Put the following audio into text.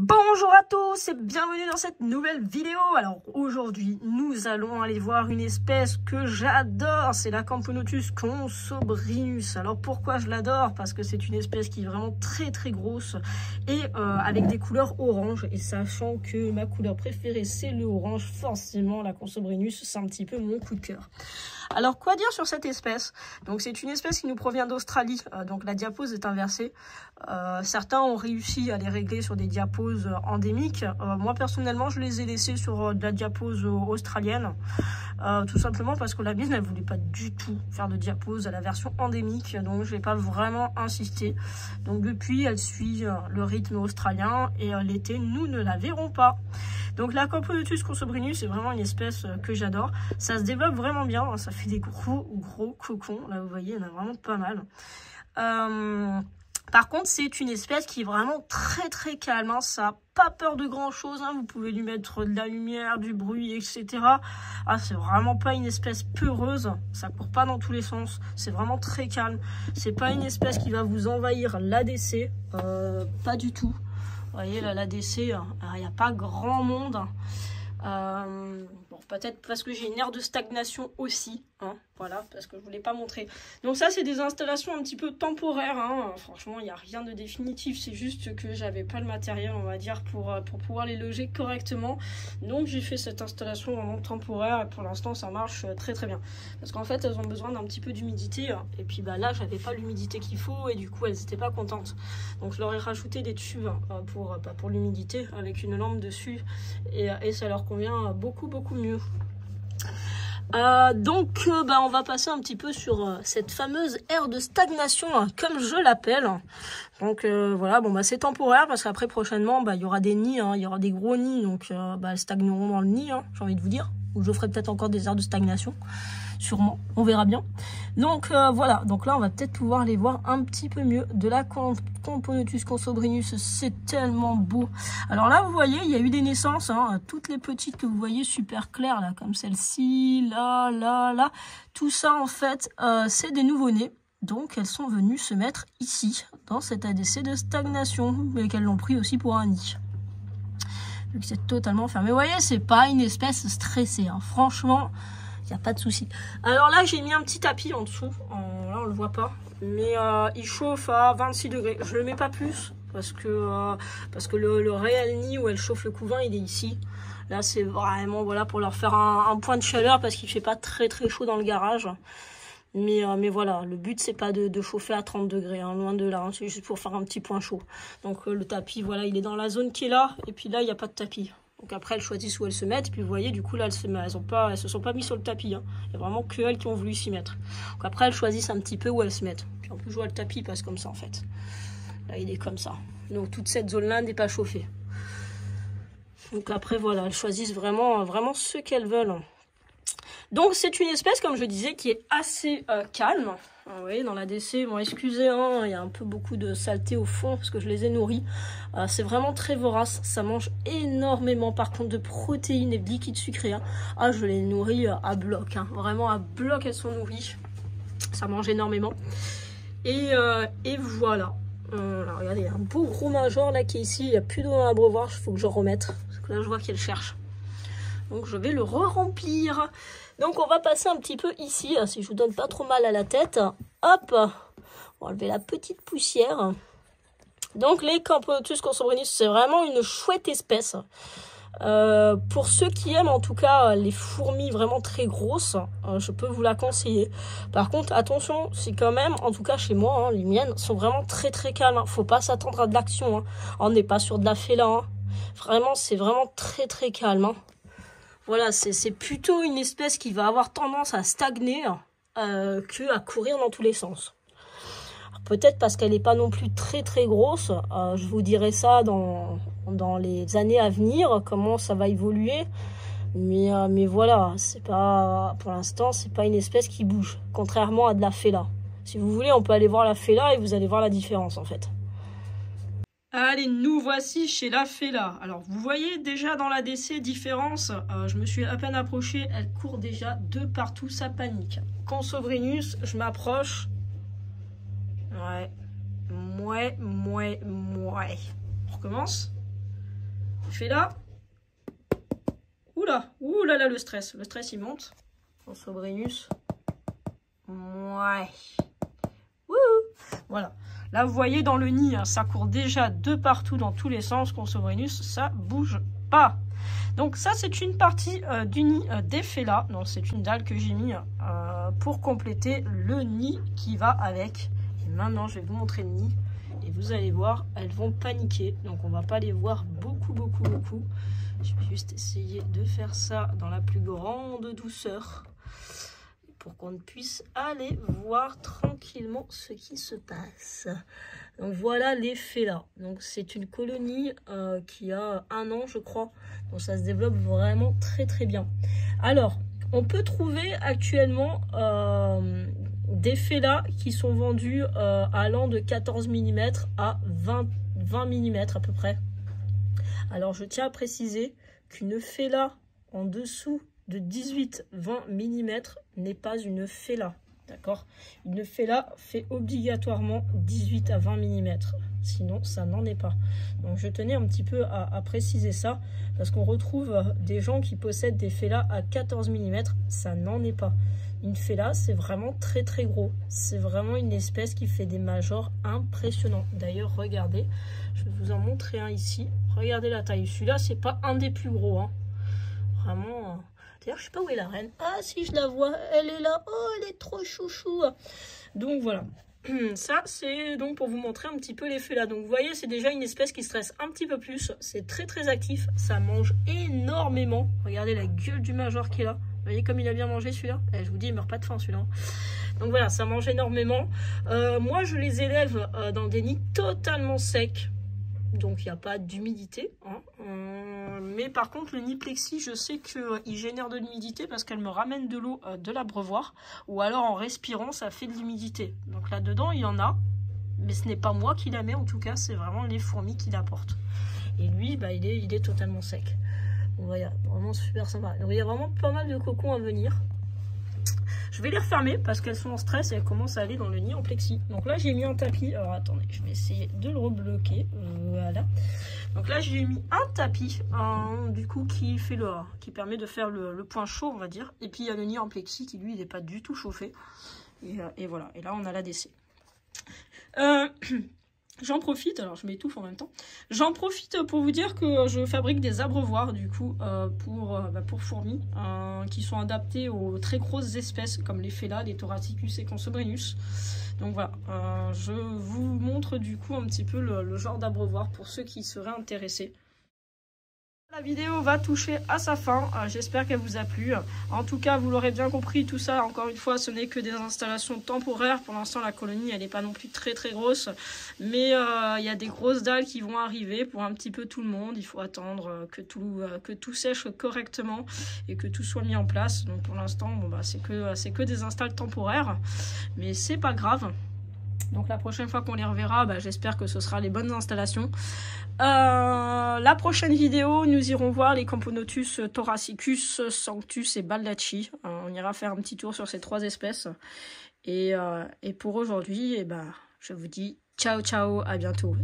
Bonjour à tous et bienvenue dans cette nouvelle vidéo. Alors aujourd'hui nous allons aller voir une espèce que j'adore, c'est la Camponotus consobrinus. Alors pourquoi je l'adore? Parce que c'est une espèce qui est vraiment très grosse et avec des couleurs orange, et sachant que ma couleur préférée c'est le orange, forcément la consobrinus c'est un petit peu mon coup de cœur. Alors quoi dire sur cette espèce? Donc c'est une espèce qui nous provient d'Australie, donc la diapose est inversée. Certains ont réussi à les régler sur des diaposes endémiques. Moi personnellement je les ai laissés sur de la diapose australienne, tout simplement parce que la mienne elle voulait pas du tout faire de diapose à la version endémique, donc je n'ai pas vraiment insisté. Donc depuis elle suit le rythme australien et l'été nous ne la verrons pas. Donc la Camponotus consobrinus c'est vraiment une espèce que j'adore. Ça se développe vraiment bien, hein, ça fait des gros cocons. Là vous voyez, il y en a vraiment pas mal. Par contre, c'est une espèce qui est vraiment très calme, hein. Ça n'a pas peur de grand chose, hein. Vous pouvez lui mettre de la lumière, du bruit, etc. Ah, c'est vraiment pas une espèce peureuse, ça court pas dans tous les sens, c'est vraiment très calme. C'est pas une espèce qui va vous envahir l'ADC, pas du tout. Vous voyez là, l'ADC, il n'y a pas grand monde. Bon, peut-être parce que j'ai une aire de stagnation aussi, hein, voilà, parce que je voulais pas montrer. Donc ça c'est des installations un petit peu temporaires, hein. Franchement il n'y a rien de définitif, c'est juste que j'avais pas le matériel on va dire pour pouvoir les loger correctement, donc j'ai fait cette installation vraiment temporaire et pour l'instant ça marche très bien, parce qu'en fait elles ont besoin d'un petit peu d'humidité, hein. Et puis bah là j'avais pas l'humidité qu'il faut et du coup elles n'étaient pas contentes, donc je leur ai rajouté des tubes pour l'humidité avec une lampe dessus et ça leur convient beaucoup mieux. Donc on va passer un petit peu sur cette fameuse aire de stagnation, hein, comme je l'appelle. Donc voilà, bon c'est temporaire parce qu'après prochainement il y aura des nids, hein, il y aura des gros nids, donc elles stagneront dans le nid, hein, j'ai envie de vous dire, ou je ferai peut-être encore des aires de stagnation, sûrement, on verra bien. Donc voilà, donc là on va peut-être pouvoir les voir un petit peu mieux. De la Camponotus consobrinus, c'est tellement beau. Alors là vous voyez il y a eu des naissances, hein, toutes les petites que vous voyez super claires là, comme celle-ci, là, tout ça en fait c'est des nouveau-nés. Donc elles sont venues se mettre ici dans cet ADC de stagnation, mais qu'elles l'ont pris aussi pour un nid, vu que c'est totalement fermé. Vous voyez, c'est pas une espèce stressée, hein. Franchement il n'y a pas de souci. Alors là j'ai mis un petit tapis en dessous, là on le voit pas, mais il chauffe à 26 degrés. Je le mets pas plus parce que le réel nid où elle chauffe le couvain il est ici. Là c'est vraiment voilà pour leur faire un point de chaleur parce qu'il fait pas très chaud dans le garage. Mais voilà, le but c'est pas de chauffer à 30 degrés, hein, loin de là, hein, c'est juste pour faire un petit point chaud. Donc le tapis, voilà, il est dans la zone qui est là, et puis là il n'y a pas de tapis. Donc après elles choisissent où elles se mettent, puis vous voyez du coup là elles se sont pas mis sur le tapis, hein. Il y a vraiment que elles qui ont voulu s'y mettre. Donc après elles choisissent un petit peu où elles se mettent. Puis en plus je vois le tapis passe comme ça en fait. Là il est comme ça. Donc toute cette zone là n'est pas chauffée. Donc après voilà, elles choisissent vraiment ce qu'elles veulent. Donc c'est une espèce, comme je disais, qui est assez calme. Vous voyez, dans l'ADC, bon excusez, hein, il y a un peu beaucoup de saleté au fond parce que je les ai nourris. C'est vraiment très vorace, ça mange énormément par contre de protéines et de liquides sucrés, hein. Ah, je les nourris à bloc, hein. Vraiment à bloc elles sont nourries. Ça mange énormément. Et voilà. Alors, regardez, il y a un beau gros major là qui est ici, il n'y a plus d'eau dans l'abreuvoir, il faut que je remette. Parce que là je vois qu'elle cherche. Donc je vais le re-remplir. Donc on va passer un petit peu ici, si je vous donne pas trop mal à la tête. Hop, on va enlever la petite poussière. Donc les Camponotus consobrinus, c'est vraiment une chouette espèce. Pour ceux qui aiment en tout cas les fourmis vraiment très grosses, je peux vous la conseiller. Par contre attention, c'est quand même, en tout cas chez moi, hein, les miennes sont vraiment très calmes, hein. Faut pas s'attendre à de l'action, hein. On n'est pas sur de la félin, hein. Vraiment, c'est vraiment très calme, hein. Voilà, c'est plutôt une espèce qui va avoir tendance à stagner que à courir dans tous les sens. Peut-être parce qu'elle n'est pas non plus très grosse. Je vous dirai ça dans les années à venir, comment ça va évoluer. Mais voilà, c'est pas, pour l'instant, c'est pas une espèce qui bouge, contrairement à de la félin. Si vous voulez, on peut aller voir la félin et vous allez voir la différence en fait. Allez, nous voici chez la Fela. Alors, vous voyez déjà dans la DC différence, je me suis à peine approchée, elle court déjà de partout, ça panique. Consobrinus, je m'approche. Ouais. On recommence. Fela. Oula, oulala, le stress. Le stress, il monte. Consobrinus. Ouais. Wouhou. Voilà. Là, vous voyez dans le nid, hein, ça court déjà de partout dans tous les sens. Consobrinus, ça bouge pas. Donc ça, c'est une partie du nid des Fela. Donc c'est une dalle que j'ai mis pour compléter le nid qui va avec. Et maintenant, je vais vous montrer le nid. Et vous allez voir, elles vont paniquer. Donc on va pas les voir beaucoup. Je vais juste essayer de faire ça dans la plus grande douceur. Pour qu'on puisse aller voir tranquillement ce qui se passe. Donc voilà les Fela. Donc c'est une colonie qui a 1 an, je crois. Donc ça se développe vraiment très bien. Alors, on peut trouver actuellement des Fela qui sont vendus allant de 14 mm à 20 mm à peu près. Alors je tiens à préciser qu'une Fela en dessous de 18-20 mm n'est pas une Fela, d'accord? Une Fela fait obligatoirement 18 à 20 mm, sinon ça n'en est pas. Donc je tenais un petit peu à préciser ça, parce qu'on retrouve des gens qui possèdent des Fela à 14 mm, ça n'en est pas. Une Fela, c'est vraiment très gros. C'est vraiment une espèce qui fait des majors impressionnants. D'ailleurs, regardez, je vais vous en montrer un ici. Regardez la taille. Celui-là, c'est pas un des plus gros, hein. Vraiment... D'ailleurs, je sais pas où est la reine. Ah, si, je la vois. Elle est là. Oh, elle est trop chouchou. Donc, voilà. Ça, c'est donc pour vous montrer un petit peu les Fela. Donc, vous voyez, c'est déjà une espèce qui stresse un petit peu plus. C'est très actif. Ça mange énormément. Regardez la gueule du major qui est là. Vous voyez comme il a bien mangé celui-là. Je vous dis, il meurt pas de faim celui-là. Donc, voilà, ça mange énormément. Moi, je les élève dans des nids totalement secs. Donc il n'y a pas d'humidité, hein. Mais par contre le nid plexi, je sais qu'il génère de l'humidité parce qu'elle me ramène de l'eau de l'abreuvoir, ou alors en respirant ça fait de l'humidité. Donc là dedans il y en a, mais ce n'est pas moi qui la mets, en tout cas c'est vraiment les fourmis qui l'apportent. Et lui bah, il est totalement sec. Donc voilà, vraiment super sympa. Donc il y a vraiment pas mal de cocons à venir. Je vais les refermer parce qu'elles sont en stress et elles commencent à aller dans le nid en plexi. Donc là, j'ai mis un tapis. Alors attendez, je vais essayer de le rebloquer. Voilà. Donc là, j'ai mis un tapis, du coup, qui permet de faire le point chaud, on va dire. Et puis, il y a le nid en plexi qui, lui, il n'est pas du tout chauffé. Et voilà. Et là, on a la DC. J'en profite, alors je m'étouffe en même temps, j'en profite pour vous dire que je fabrique des abreuvoirs du coup pour fourmis qui sont adaptés aux très grosses espèces comme les Fela, les Thoracicus et Consobrinus. Donc voilà, je vous montre du coup un petit peu le genre d'abreuvoir pour ceux qui seraient intéressés. La vidéo va toucher à sa fin, j'espère qu'elle vous a plu. En tout cas, vous l'aurez bien compris, tout ça, encore une fois, ce n'est que des installations temporaires. Pour l'instant, la colonie, elle n'est pas non plus très grosse. Mais il y a des grosses dalles qui vont arriver pour un petit peu tout le monde. Il faut attendre que tout sèche correctement et que tout soit mis en place. Donc pour l'instant, bon, bah, c'est que des installs temporaires. Mais c'est pas grave. Donc la prochaine fois qu'on les reverra, bah, j'espère que ce sera les bonnes installations. La prochaine vidéo, nous irons voir les Camponotus Thoracicus, Sanctus et Baldacci. On ira faire un petit tour sur ces 3 espèces. Et pour aujourd'hui, je vous dis ciao, à bientôt.